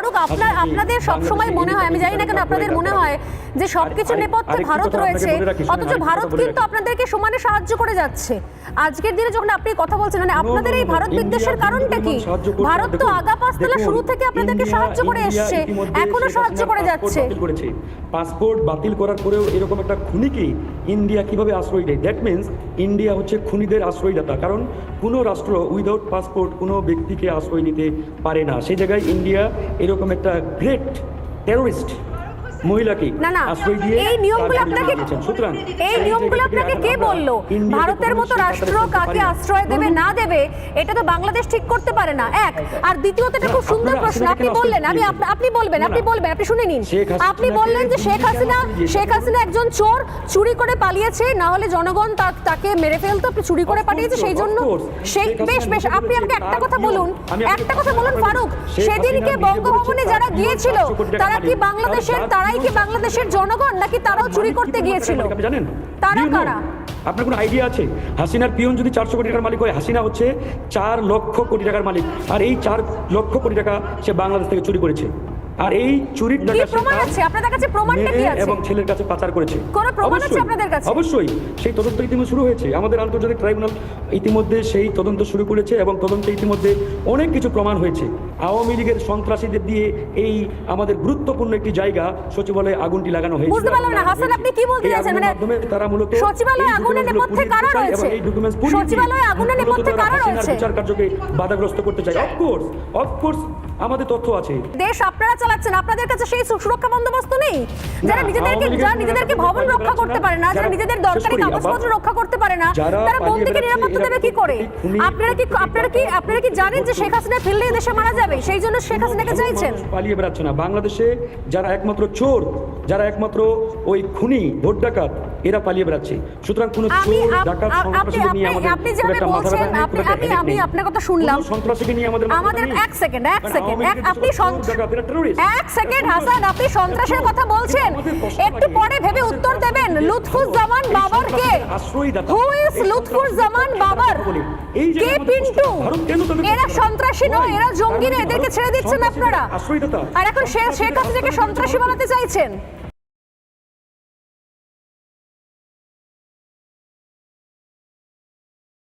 ফারুক, আপনাদের সবসময় মনে হয়, আমি জানি না কেন আপনাদের মনে হয় যে সবকিছু নেপথ্যে ভারত রয়েছে, অথচ ভারত কিন্তু আপনাদেরকে সমানে সাহায্য করে যাচ্ছে। আজকের দিনে যখন আপনি কথা বলছেন, মানে আপনাদের এই ভারত বিদ্বেষের কারণটা কি? ভারত তো আগা পাঁচতলা শুরু থেকে আপনাদেরকে সাহায্য করে এসছে, এখনো সাহায্য করে যাচ্ছে। পাসপোর্ট বাতিল করার পরেও এরকম একটা খুনিকে ইন্ডিয়া কিভাবে আশ্রয় দেয়? দ্যাট মিনস ইন্ডিয়া হচ্ছে খুনিদের আশ্রয়দাতা, কারণ কোনো রাষ্ট্র উইদাউট পাসপোর্ট কোনো ব্যক্তিকে আশ্রয় নিতে পারে না। সেই জায়গায় ইন্ডিয়া এরকম একটা গ্রেট টেরোরিস্ট মহিলাকে আশ্রয় দিয়ে এই নিয়মগুলো আপনাকে কে বললো? ভারতের মতো রাষ্ট্র কাকে আশ্রয় দেবে না দেবে এটা তো বাংলাদেশ ঠিক করতে পারে না, এক। আর দ্বিতীয়ত, এটা খুব সুন্দর প্রশ্ন আপনি বললেন, আপনি বলবেন, আপনি শুনে নিন। আপনি বললেন যে শেখ হাসিনা একজন চোর, চুরি করে পালিয়েছে, না হলে জনগণ তাকে মেরে ফেলতো, চুরি করে পালিয়েছে, সেই জন্য বেশ আপনি আমাকে একটা কথা বলুন ফারুক, সেদিনকে বঙ্গভবনে যারা গিয়েছিল তারাই কি বাংলাদেশের জনগণ, নাকি তারাও চুরি করতে গিয়েছিল? জানেন তারা কারা? আপনার কোনো আইডিয়া আছে? হাসিনার পিয়ন যদি 400 কোটি টাকার মালিক হয়, হাসিনা হচ্ছে 4 লক্ষ কোটি টাকার মালিক, আর এই 4 লক্ষ কোটি টাকা সে বাংলাদেশ থেকে চুরি করেছে। আর এই চুরির টাকা প্রমাণ আছে আপনাদের কাছে? প্রমাণটা কি আছে? এবং ছেলের কাছে পাচার করেছে। কোন প্রমাণ আছে আপনাদের কাছে? অবশ্যই সেই তদন্ত ইতিমধ্যে শুরু হয়েছে। আমাদের আন্তর্জাতিক ট্রাইব্যুনাল ইতিমধ্যে সেই তদন্ত শুরু করেছে এবং তদন্তে ইতিমধ্যে অনেক কিছু প্রমাণ হয়েছে। আওয়ামী লীগের সন্ত্রাসীদের দিয়ে এই আমাদের গুরুত্বপূর্ণ একটি জায়গা সচিবালয়ে আগুনটি লাগানো হয়েছে। বুঝতে পারলাম না হাসান, আপনি কি বলতে চাইছেন? মানে তারা মূলত সচিবালয়ে আগুনের নেপথ্যে কারা রয়েছে? সচিবালয়ে আগুনের নেপথ্যে কারা রয়েছে? বিচার কার্যকে বাধাগ্রস্ত করতে চায়। অফকোর্স আমাদের তথ্য আছে। দেশ আপনারা চালাচ্ছেন, আপনাদের কাছে সেই সুরক্ষা বন্দোবস্ত নেই? যারা নিজেদেরকে ভবন রক্ষা করতে পারে না, যারা নিজেদের দরকারি কাগজপত্র রক্ষা করতে পারে না, তারা বন্দীকে নিরাপত্তা দেবে কি করে? আপনারা কি জানেন যে শেখ হাসিনা ফিরলে দেশে মারা যাবে, সেই জন্য শেখ হাসিনাকে চাইছেন? পালিয়ে বেড়াচ্ছে না। বাংলাদেশে যারা একমাত্র চোর, যারা একমাত্র ওই খুনি ভোট ডাকাত, এরা পালিয়ে বেড়াচ্ছে। সুতরাং কোন চোর ডাকাত সন্ত্রাসীকে নিয়ে আমাদের একটা মাথা ব্যথা। আমি আপনার কথা শুনলাম, সন্ত্রাসীকে নিয়ে আমাদের এক সেকেন্ড হাসান, আপনি সন্ত্রাসের কথা বলছেন, একটু পরে ভেবে উত্তর দেবেন। লুৎফুজ্জামান বাবর কে? Who is Lutfozzaman Babar? কে পিন্টু? এরা সন্ত্রাসী নয়, এরা জঙ্গি নয়, এদেরকে ছেড়ে দিচ্ছেন আপনারা, আর এখন শেখ হাসিনাকে সন্ত্রাসী বানাতে চাইছেন।